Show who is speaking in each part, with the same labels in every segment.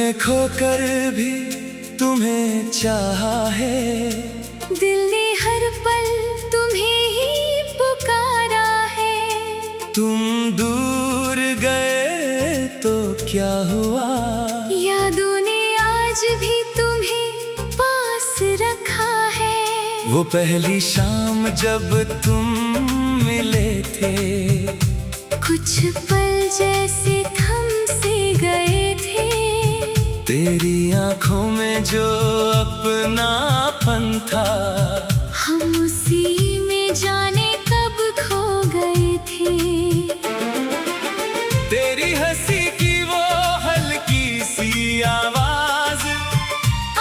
Speaker 1: तुम्हें खोकर भी तुम्हें चाहा है,
Speaker 2: दिल ने हर पल तुम्हें ही पुकारा है।
Speaker 1: तुम दूर गए तो क्या हुआ,
Speaker 2: यादों ने आज भी तुम्हें पास रखा है।
Speaker 1: वो पहली शाम जब तुम मिले थे,
Speaker 2: कुछ पल जैसे थम से गए थे।
Speaker 1: तेरी आंखों में जो अपनापन था,
Speaker 2: हम उसी में जाने कब खो गए थे।
Speaker 1: तेरी हंसी की वो हल्की सी आवाज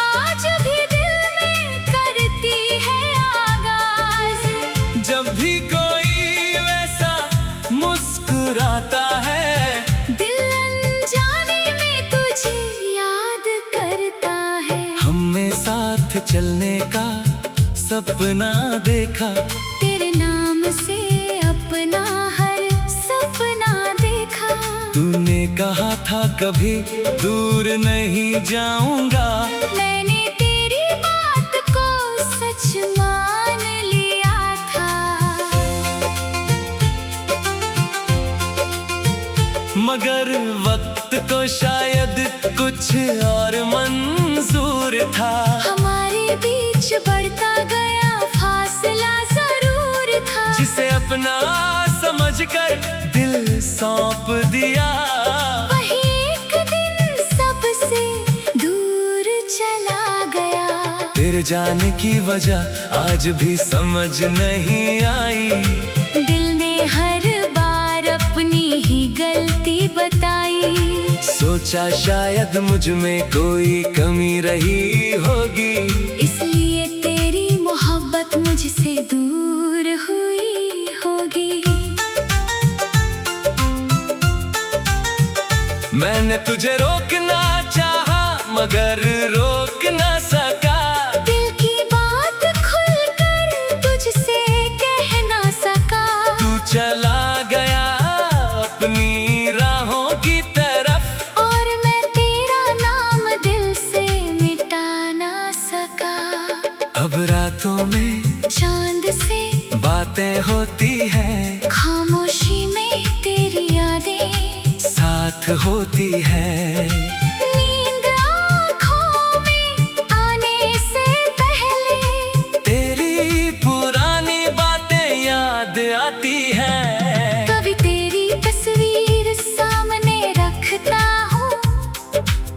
Speaker 2: आज भी दिल में करती है आगाज।
Speaker 1: जब भी कोई वैसा मुस्कुराता है,
Speaker 2: दिल अनजाने में तुझे याद करता है।
Speaker 1: हमने साथ चलने का सपना देखा,
Speaker 2: तेरे नाम से अपना हर सपना देखा।
Speaker 1: तूने कहा था कभी दूर नहीं जाऊंगा,
Speaker 2: मैंने तेरी बात को सच मान लिया था।
Speaker 1: मगर वक्त को शायद कुछ और मंजूर था।
Speaker 2: हमारे बीच बढ़ता गया फासला जरूर था।
Speaker 1: जिसे अपना समझकर दिल सौंप दिया,
Speaker 2: वही एक दिन सबसे दूर चला गया।
Speaker 1: तेरे जाने की वजह आज भी समझ नहीं आई।
Speaker 2: दिल ने हर बार अपनी ही गलती बताई।
Speaker 1: सोचा शायद मुझ में कोई कमी रही होगी,
Speaker 2: इसलिए तेरी मोहब्बत मुझसे दूर हुई होगी।
Speaker 1: मैंने तुझे रोकना चाहा मगर रोक ना सका।
Speaker 2: दिल की बात खुलकर तुझसे कह ना सका।
Speaker 1: तू चला गया अपनी राहों की तरफ,
Speaker 2: और मैं तेरा नाम दिल से मिटा ना सका।
Speaker 1: अब रातों में
Speaker 2: चांद से
Speaker 1: बातें होती हैं,
Speaker 2: खामोशी में तेरी यादें
Speaker 1: साथ होती है।
Speaker 2: नींद आँखों में आने से पहले
Speaker 1: तेरी पुरानी बातें याद आती हैं।
Speaker 2: कभी तेरी तस्वीर सामने रखता हूँ,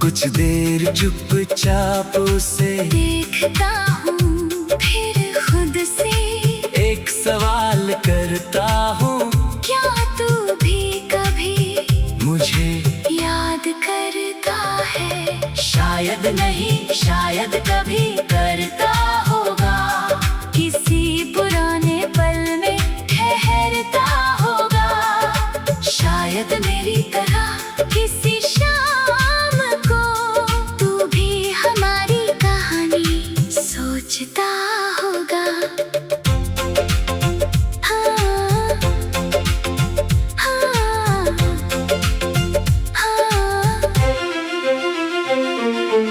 Speaker 1: कुछ देर चुपचाप उसे
Speaker 2: देखता हूँ। फिर खुद से
Speaker 1: एक सवाल करता हूँ,
Speaker 2: क्या तू भी कभी
Speaker 1: मुझे
Speaker 2: याद करता है?
Speaker 1: शायद नहीं,
Speaker 2: शायद कभी करता होगा। किसी पुराने पल में ठहरता होगा। शायद मेरी तरह किसी शाम को तू भी हमारी कहानी सोचता होगा। हाँ, हाँ, हाँ।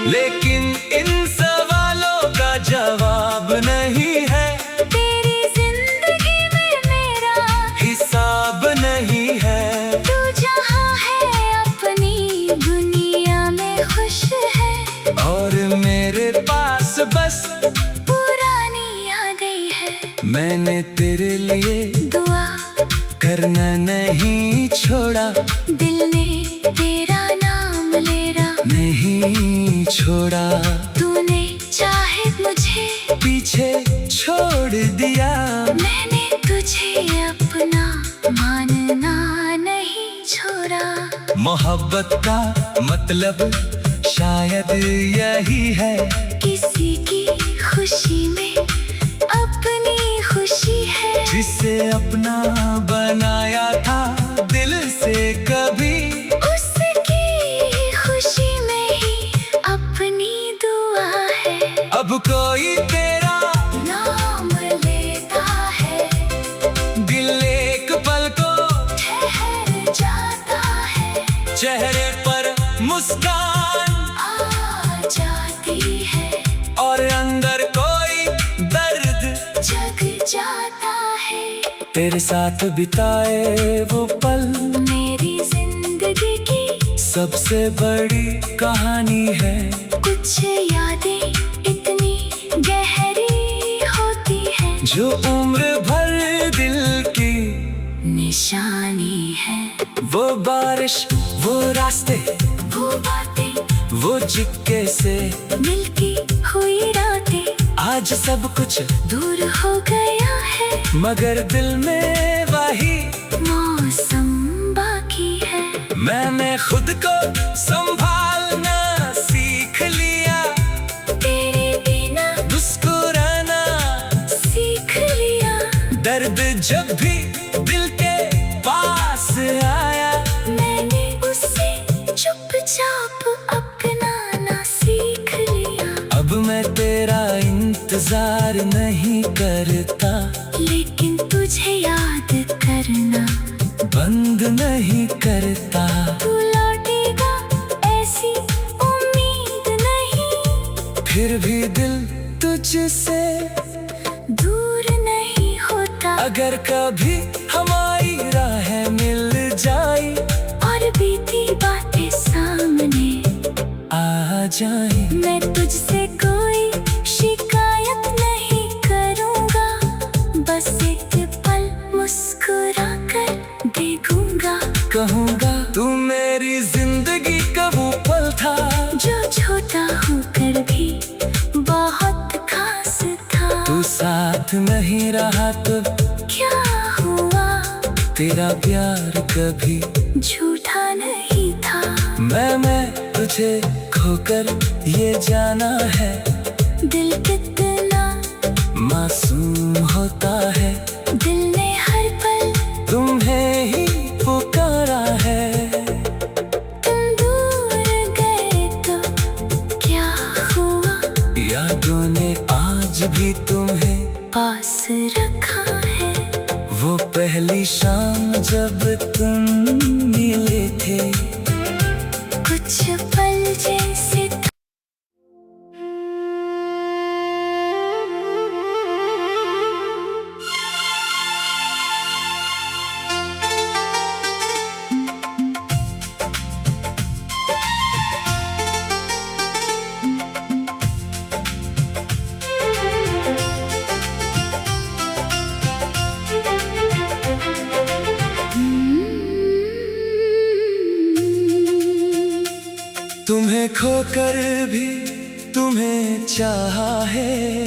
Speaker 1: लेकिन इन सवालों का जवाब नहीं है।
Speaker 2: तेरी जिंदगी में मेरा
Speaker 1: हिसाब नहीं है।
Speaker 2: तू जहाँ है अपनी दुनिया में खुश है।
Speaker 1: और मेरे पास बस
Speaker 2: पुरानी यादें है।
Speaker 1: मैंने तेरे लिए
Speaker 2: दुआ
Speaker 1: करना नहीं छोड़ा,
Speaker 2: दिल ने तेरा नाम लेरा
Speaker 1: नहीं छोड़ा।
Speaker 2: तूने चाहे मुझे
Speaker 1: पीछे छोड़ दिया,
Speaker 2: मैंने तुझे अपना मानना नहीं छोड़ा।
Speaker 1: मोहब्बत का मतलब शायद यही है,
Speaker 2: किसी की खुशी में अपनी खुशी है।
Speaker 1: जिसे अपना बनाया था दिल से कभी,
Speaker 2: उसकी खुशी में ही अपनी दुआ है।
Speaker 1: अब कोई तेरा
Speaker 2: नाम लेता है,
Speaker 1: दिल एक पल को
Speaker 2: ठहर जाता है।
Speaker 1: चेहरे पर मुस्कान तेरे साथ बिताए वो पल
Speaker 2: मेरी जिंदगी की
Speaker 1: सबसे बड़ी कहानी है।
Speaker 2: कुछ यादें इतनी गहरी होती है
Speaker 1: जो उम्र भर दिल की
Speaker 2: निशानी है।
Speaker 1: वो बारिश, वो रास्ते,
Speaker 2: वो बातें,
Speaker 1: वो चिक्के से
Speaker 2: मिलती हुई रातें,
Speaker 1: आज सब कुछ
Speaker 2: दूर हो गया है
Speaker 1: मगर दिल में वही
Speaker 2: मौसम बाकी है।
Speaker 1: मैंने खुद को संभालना सीख लिया,
Speaker 2: तेरे बिना
Speaker 1: मुस्कुराना
Speaker 2: सीख लिया।
Speaker 1: दर्द जब भी दिल के पास आया
Speaker 2: मैंने उसे चुपचाप अपनाना सीख लिया।
Speaker 1: अब मैं तेरा इंतजार नहीं करता,
Speaker 2: लेकिन तुझे याद करना
Speaker 1: बंद नहीं करता।
Speaker 2: तू लौटेगा ऐसी उम्मीद नहीं,
Speaker 1: फिर भी दिल तुझसे
Speaker 2: दूर नहीं होता।
Speaker 1: अगर कभी हमारी राहें मिल जाए
Speaker 2: और बीती बातें सामने
Speaker 1: आ जाए,
Speaker 2: मैं तुझसे कोई शिकायत नहीं करूँगा। बस एक पल मुस्कुरा कर देखूंगा।
Speaker 1: कहूँगा तू मेरी जिंदगी का वो पल था
Speaker 2: जो छोटा होकर भी बहुत खास था।
Speaker 1: तू साथ नहीं रहा तो
Speaker 2: क्या हुआ,
Speaker 1: तेरा प्यार कभी
Speaker 2: झूठा नहीं था।
Speaker 1: मैं तुझे खोकर ये जाना है
Speaker 2: दिल कितना
Speaker 1: मासूम होता है।
Speaker 2: दिल ने हर पल
Speaker 1: तुम्हें ही पुकारा है।
Speaker 2: तुम दूर गए तो क्या हुआ,
Speaker 1: यादों ने आज भी तुम्हें
Speaker 2: पास रखा है।
Speaker 1: वो पहली शाम जब तुम मिले थे,
Speaker 2: कुछ पल जैसे था।
Speaker 1: तुम्हें खोकर भी तुम्हें चाहा है।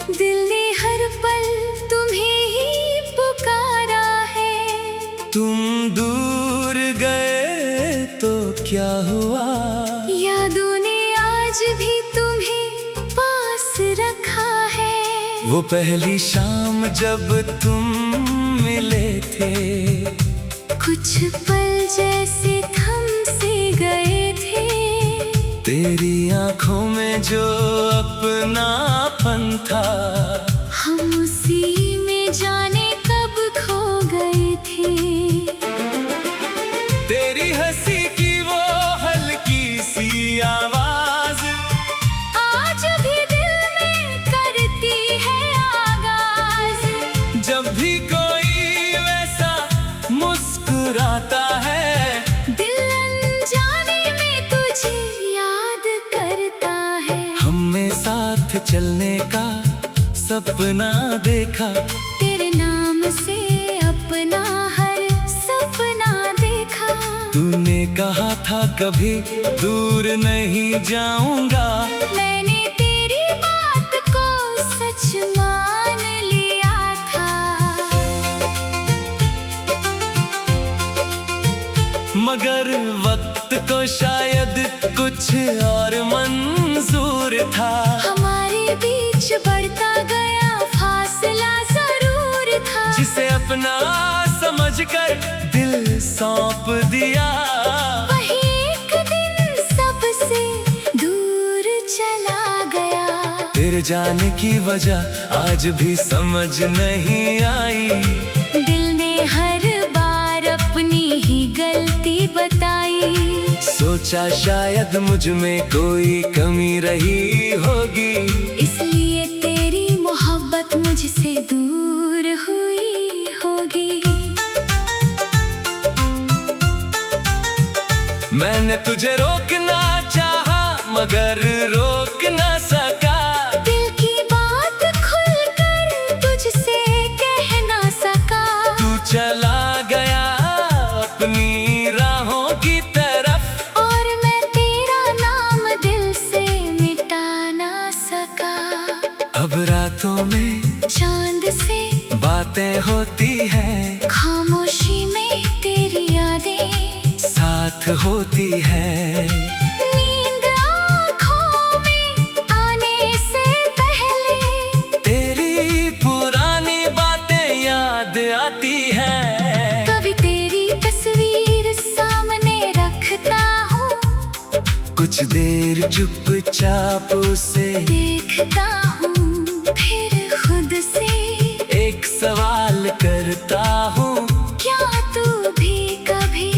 Speaker 2: दिल ने हर पल तुम्हें ही पुकारा है।
Speaker 1: तुम दूर गए तो क्या हुआ,
Speaker 2: यादों ने आज भी तुम्हें पास रखा है।
Speaker 1: वो पहली शाम जब तुम मिले थे,
Speaker 2: कुछ पल जैसे थम से गए थे।
Speaker 1: तेरी आंखों में जो अपनापन था,
Speaker 2: हम उसी में जाने कब खो गए थे।
Speaker 1: तेरी हंसी की वो हल्की सी आवाज
Speaker 2: आज भी दिल में करती है आगाज।
Speaker 1: जब भी कोई वैसा मुस्कुराता है,
Speaker 2: दिल अनजाने में तुझे याद करता है।
Speaker 1: हमने साथ चलने का सपना देखा,
Speaker 2: तेरे नाम से अपना हर सपना देखा।
Speaker 1: तूने कहा था कभी दूर नहीं जाऊंगा,
Speaker 2: मैंने तेरी बात को सच मान लिया था।
Speaker 1: मगर वक्त को शायद कुछ और मंजूर था।
Speaker 2: हमारे बीच बढ़ता गया फासला जरूर था।
Speaker 1: जिसे अपना समझकर दिल सौंप दिया,
Speaker 2: वही एक दिन सबसे दूर चला गया।
Speaker 1: तेरे जाने की वजह आज भी समझ नहीं आई।
Speaker 2: दिल ने हर बार अपनी ही गलती बताई।
Speaker 1: सोचा शायद मुझ में कोई कमी रही होगी,
Speaker 2: इसलिए तेरी मोहब्बत मुझसे दूर हुई होगी।
Speaker 1: मैंने तुझे रोकना चाहा मगर रोक ना सका।
Speaker 2: दिल की बात खुलकर तुझसे कह ना सका।
Speaker 1: तू चला गया अपनी राहों की तरफ
Speaker 2: और मैं तेरा नाम दिल से मिटा ना सका।
Speaker 1: अब रातों में
Speaker 2: चांद से
Speaker 1: बातें होती हैं,
Speaker 2: खामोशी में तेरी यादें
Speaker 1: साथ होती है।
Speaker 2: नींद आँखों में आने से पहले
Speaker 1: तेरी पुरानी बातें याद आती हैं।
Speaker 2: कभी तेरी तस्वीर सामने रखता हूँ,
Speaker 1: कुछ देर चुपचाप उसे
Speaker 2: देखता हूँ, फिर खुद से
Speaker 1: एक सवाल करता हूँ,
Speaker 2: क्या तू भी कभी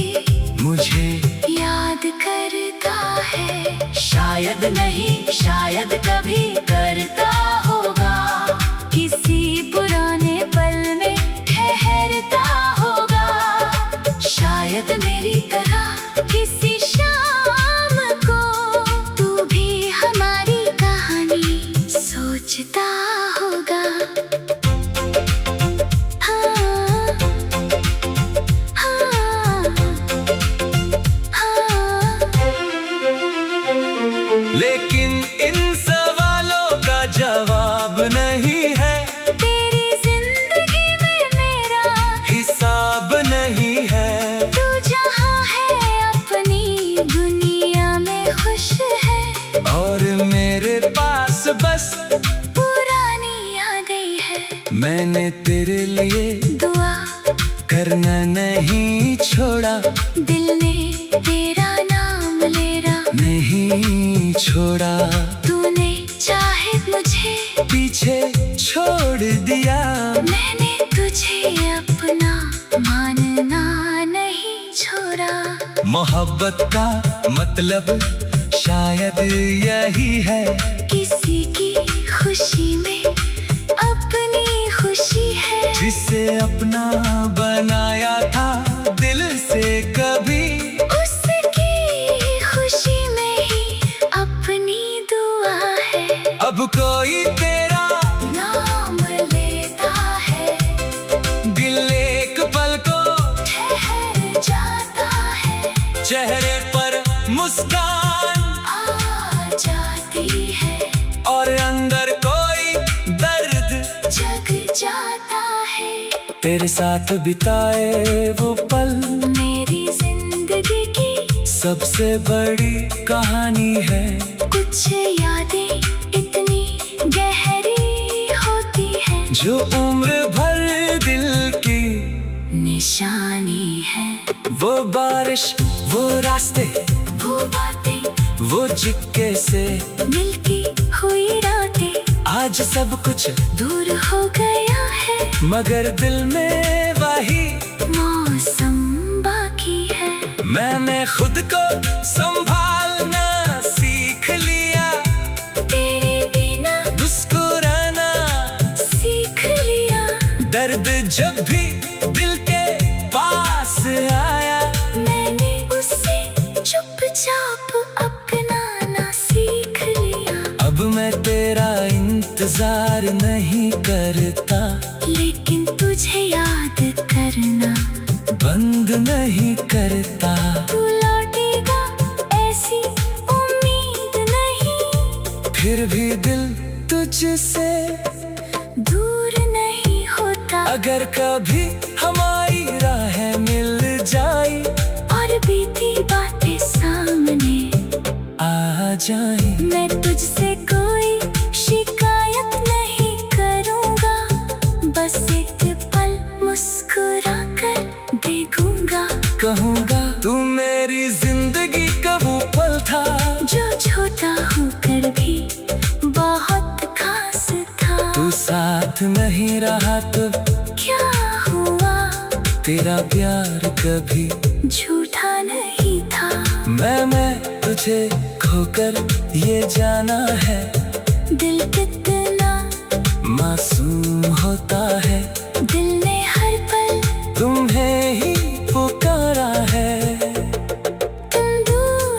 Speaker 1: मुझे
Speaker 2: याद करता है?
Speaker 1: शायद नहीं,
Speaker 2: शायद कभी करता होगा, किसी पुराने पल में ठहरता होगा। शायद मेरी तरह किसी शाम को तू भी हमारी कहानी सोचता होगा। हाँ, हाँ, हाँ।
Speaker 1: लेकिन इन सवालों का जवाब नहीं है।
Speaker 2: तेरी जिंदगी में मेरा
Speaker 1: हिसाब नहीं है।
Speaker 2: तू जहाँ है अपनी दुनिया में खुश है,
Speaker 1: और मेरे पास बस
Speaker 2: पुरानी यादें है।
Speaker 1: मैंने तेरे लिए
Speaker 2: दुआ
Speaker 1: करना नहीं छोड़ा,
Speaker 2: दिल ने तेरा नाम लेना
Speaker 1: नहीं छोड़ा।
Speaker 2: तूने चाहे मुझे
Speaker 1: पीछे छोड़ दिया,
Speaker 2: मैंने तुझे अपना मानना नहीं छोड़ा।
Speaker 1: मोहब्बत का मतलब शायद यही है,
Speaker 2: किसी की खुशी में अपनी खुशी है।
Speaker 1: जिसे अपना बनाया था दिल से कभी,
Speaker 2: उसकी खुशी में ही अपनी दुआ है।
Speaker 1: अब कोई तेरा
Speaker 2: नाम लेता है,
Speaker 1: दिल एक पल को
Speaker 2: ठहर जाता है,
Speaker 1: चेहरे पर मुस्कान
Speaker 2: आ जाती है,
Speaker 1: और अंदर कोई दर्द
Speaker 2: जग जाता है।
Speaker 1: तेरे साथ बिताए वो पल
Speaker 2: मेरी जिंदगी की
Speaker 1: सबसे बड़ी कहानी है।
Speaker 2: कुछ यादें इतनी गहरी होती हैं,
Speaker 1: जो उम्र भर दिल की
Speaker 2: निशानी है।
Speaker 1: वो बारिश, वो रास्ते,
Speaker 2: वो बातें,
Speaker 1: वो चिक्के से
Speaker 2: मिलती हुई रातें,
Speaker 1: आज सब कुछ
Speaker 2: दूर हो गया है,
Speaker 1: मगर दिल में वही
Speaker 2: मौसम बाकी है।
Speaker 1: मैंने खुद को संभालना सीख लिया,
Speaker 2: तेरे बिना
Speaker 1: मुस्कुराना
Speaker 2: सीख लिया।
Speaker 1: दर्द जब भी दिल के पास आया,
Speaker 2: मैंने उसे चुपचाप अपनाना सीख लिया।
Speaker 1: अब मैं तेरा इंतजार नहीं करता,
Speaker 2: लेकिन तुझे याद करना
Speaker 1: बंद नहीं करता।
Speaker 2: तू लौटेगा ऐसी उम्मीद नहीं,
Speaker 1: फिर भी दिल तुझसे
Speaker 2: दूर नहीं होता।
Speaker 1: अगर कभी हमारी राहें मिल जाई
Speaker 2: और बीती बातें सामने
Speaker 1: आ जाए,
Speaker 2: मैं तुझसे कोई शिकायत नहीं करूँगा, बस एक पल मुस्कुरा कर देखूंगा।
Speaker 1: कहूँगा तू मेरी जिंदगी का वो पल था,
Speaker 2: जो छोटा होकर भी बहुत खास था।
Speaker 1: तू साथ नहीं रहा तो
Speaker 2: क्या हुआ,
Speaker 1: तेरा प्यार कभी
Speaker 2: झूठा नहीं था।
Speaker 1: मैं तुझे खोकर ये जाना है,
Speaker 2: दिल कितना
Speaker 1: मासूम होता है।
Speaker 2: दिल ने हर पल
Speaker 1: तुम्हें ही पुकारा है।
Speaker 2: तुम दूर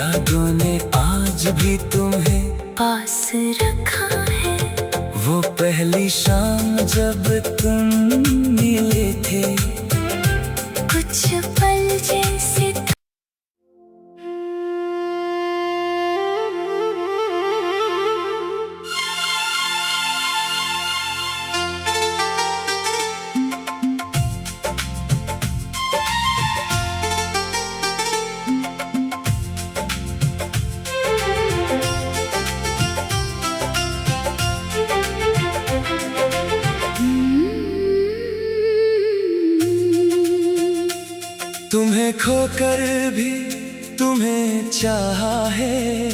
Speaker 1: यादों ने आज भी तुम्हें
Speaker 2: पास रखा है।
Speaker 1: वो पहली शाम जब तुम मिले थे,
Speaker 2: कुछ पल जैसे
Speaker 1: तुम्हें खोकर भी तुम्हें चाहा है।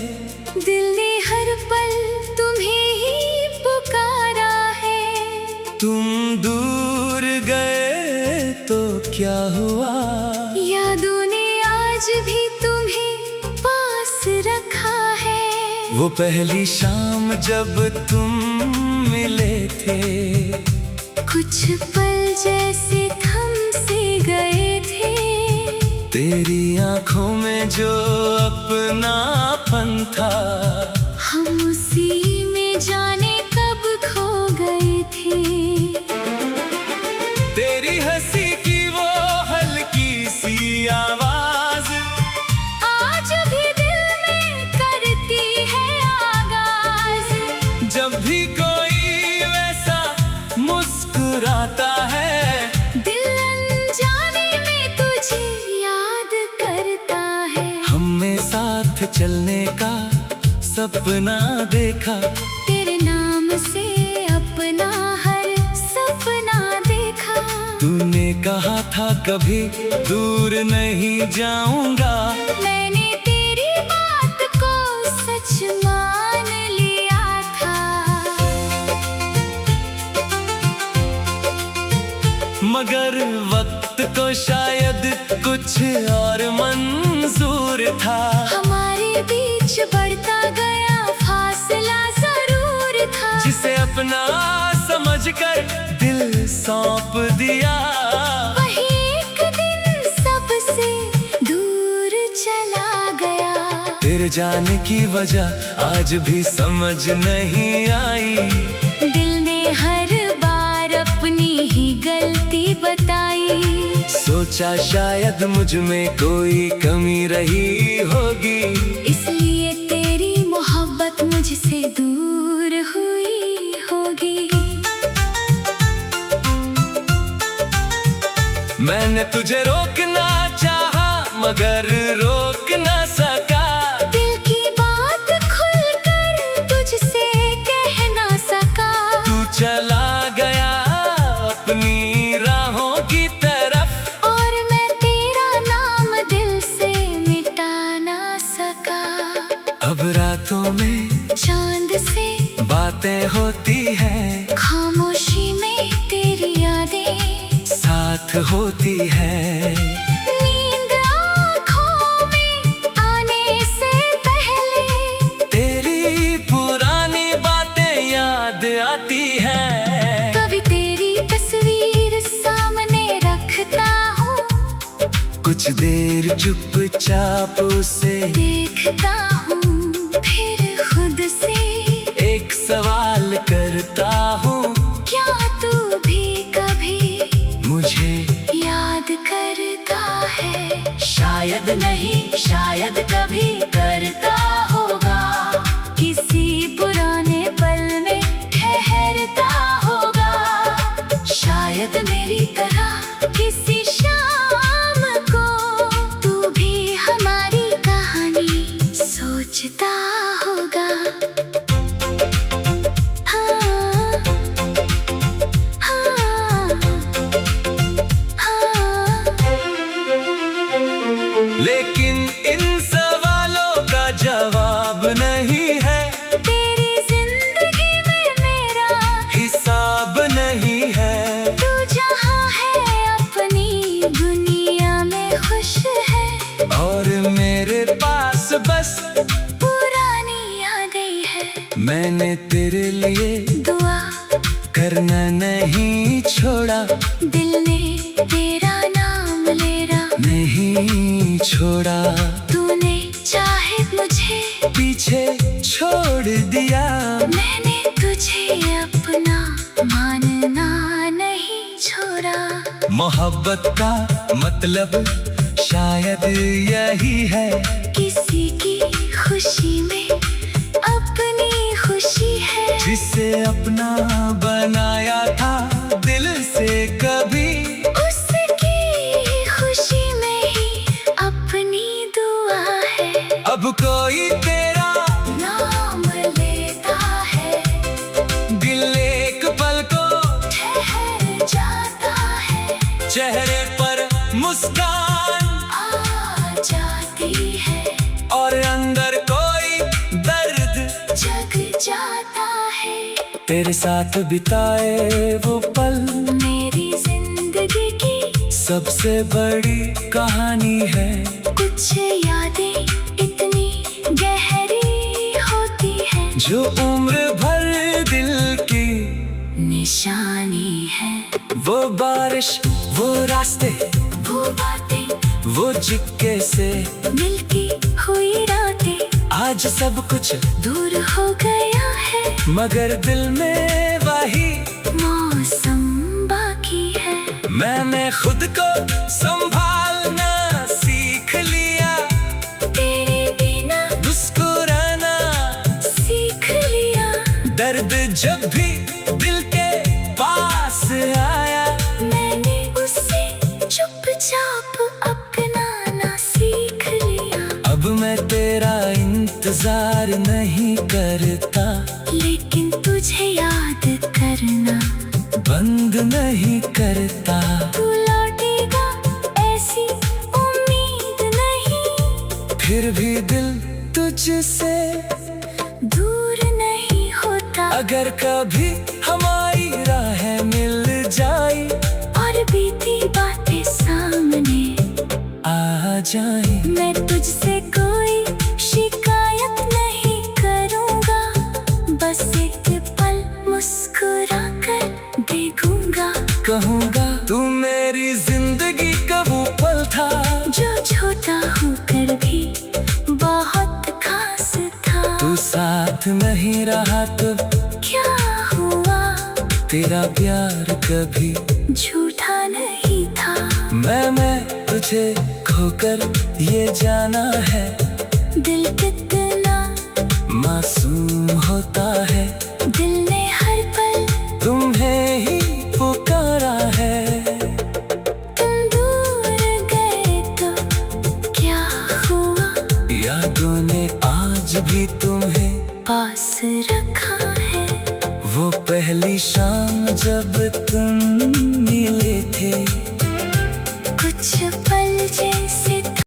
Speaker 2: दिल ने हर पल तुम्हें ही पुकारा है।
Speaker 1: तुम दूर गए तो क्या हुआ,
Speaker 2: यादों ने आज भी तुम्हें पास रखा है।
Speaker 1: वो पहली शाम जब तुम मिले थे,
Speaker 2: कुछ पल जैसे थम से गए थे।
Speaker 1: तेरी आंखों में जो अपनापन था,
Speaker 2: हम उसी में जाने कब खो गए थे।
Speaker 1: तेरी हंसी की वो हल्की सी आवाज
Speaker 2: आज भी दिल में करती है आगाज।
Speaker 1: जब भी कोई वैसा मुस्कुराता है,
Speaker 2: दिल अनजाने में तुझे याद करता है।
Speaker 1: हमने साथ चलने का सपना देखा,
Speaker 2: तेरे नाम से अपना हर सपना देखा।
Speaker 1: तूने कहा था कभी दूर नहीं जाऊंगा,
Speaker 2: मैंने तेरी बात को सच मान लिया था।
Speaker 1: मगर वक्त को शायद कुछ और मंजूर था।
Speaker 2: हमारे बीच बढ़ता गया फासला जरूर था।
Speaker 1: जिसे अपना समझकर दिल सौंप दिया,
Speaker 2: वही एक दिन सबसे दूर चला गया।
Speaker 1: तेरे जाने की वजह आज भी समझ नहीं आई।
Speaker 2: दिल ने हर बार अपनी ही गलती बताई।
Speaker 1: सोचा शायद मुझ में कोई कमी रही होगी,
Speaker 2: इसलिए तेरी मोहब्बत मुझसे दूर हुई होगी।
Speaker 1: मैंने तुझे रोकना चाहा मगर रोक ना सका।
Speaker 2: दिल की बात खुलकर तुझसे कह ना सका।
Speaker 1: तू चला गया अपनी राहों की तरफ,
Speaker 2: और मैं तेरा नाम दिल से मिटा ना सका।
Speaker 1: अब रातों में
Speaker 2: चांद से
Speaker 1: बातें होती हैं,
Speaker 2: खामोशी में तेरी यादें
Speaker 1: साथ होती है।
Speaker 2: नींद आँखों में आने से पहले
Speaker 1: तेरी पुरानी बातें याद आती हैं।
Speaker 2: कभी तेरी तस्वीर सामने रखता हूँ।
Speaker 1: कुछ देर चुपचाप उसे
Speaker 2: देखता हूँ, फिर खुद से
Speaker 1: एक सवाल करता हूँ,
Speaker 2: क्या तू भी कभी
Speaker 1: मुझे
Speaker 2: याद करता है?
Speaker 1: शायद नहीं,
Speaker 2: शायद कभी करता होगा। किसी पुराने पल में ठहरता होगा। शायद मेरी तरह किसी शाम को तू भी हमारी कहानी सोचता होगा। हाँ, हाँ, हाँ।
Speaker 1: लेकिन इन सवालों का जवाब नहीं है।
Speaker 2: तेरी जिंदगी में मेरा
Speaker 1: हिसाब नहीं है।
Speaker 2: तू जहाँ है अपनी दुनिया में खुश है।
Speaker 1: और मेरे पास बस
Speaker 2: पुरानी यादें हैं।
Speaker 1: मैंने तेरे लिए
Speaker 2: दुआ
Speaker 1: करना नहीं छोड़ा,
Speaker 2: दिल ने तेरा नाम लेना
Speaker 1: नहीं छोड़ा।
Speaker 2: तूने चाहे
Speaker 1: पीछे छोड़ दिया।
Speaker 2: मैंने तुझे अपना मानना नहीं छोड़ा।
Speaker 1: मोहब्बत का मतलब शायद यही है,
Speaker 2: किसी की खुशी में अपनी खुशी है।
Speaker 1: जिसे अपना बनाया था दिल से कभी,
Speaker 2: उसकी खुशी में ही अपनी दुआ है।
Speaker 1: अब कोई तेरा
Speaker 2: नाम लेता है,
Speaker 1: दिल एक पल को
Speaker 2: ठहर जाता है।
Speaker 1: चेहरे पर मुस्कान
Speaker 2: आ जाती है
Speaker 1: और अंदर कोई दर्द
Speaker 2: जग जाता है।
Speaker 1: तेरे साथ बिताए वो पल
Speaker 2: मेरी जिंदगी की
Speaker 1: सबसे बड़ी कहानी है।
Speaker 2: कुछ यादें इतनी गहरी होती है,
Speaker 1: जो उम्र भर दिल की
Speaker 2: निशानी है।
Speaker 1: वो बारिश, वो रास्ते,
Speaker 2: वो बातें,
Speaker 1: वो चिपके से
Speaker 2: मिलती हुई रातें,
Speaker 1: आज सब कुछ
Speaker 2: दूर हो गया है।
Speaker 1: मगर दिल में वही
Speaker 2: मौसम बाकी है।
Speaker 1: मैंने खुद को संभालना सीख लिया,
Speaker 2: तेरे बिना
Speaker 1: मुस्कुराना
Speaker 2: सीख लिया।
Speaker 1: दर्द जब भी दिल के पास आया,
Speaker 2: मैंने उसे चुपचाप अपनाना सीख लिया।
Speaker 1: अब मैं तेरा इंतजार नहीं करता,
Speaker 2: लेकिन तुझे याद करना
Speaker 1: बंद नहीं करता।
Speaker 2: तू लौटेगा ऐसी उम्मीद नहीं,
Speaker 1: फिर भी दिल तुझसे
Speaker 2: दूर नहीं होता।
Speaker 1: अगर कभी हमारी राहें मिल जाए
Speaker 2: और बीती बातें सामने
Speaker 1: आ जाए,
Speaker 2: मैं तुझसे कोई शिकायत नहीं करूँगा। बस एक पल मुस्कुरा कर देखूंगा।
Speaker 1: कहूँगा तू मेरी जिंदगी का वो पल था,
Speaker 2: जो छोटा होकर भी बहुत खास था।
Speaker 1: तू साथ नहीं रहा तो
Speaker 2: क्या हुआ,
Speaker 1: तेरा प्यार कभी
Speaker 2: झूठा नहीं था।
Speaker 1: मैं तुझे खोकर ये जाना है,
Speaker 2: दिल कितना
Speaker 1: मासूम होता है।
Speaker 2: दिल ने हर पल
Speaker 1: तुम्हें ही पुकारा है,
Speaker 2: तुम दूर गए तो क्या हुआ,
Speaker 1: यादों ने आज भी तुम्हें
Speaker 2: पास रखा है।
Speaker 1: वो पहली शाम जब तुम मिले थे।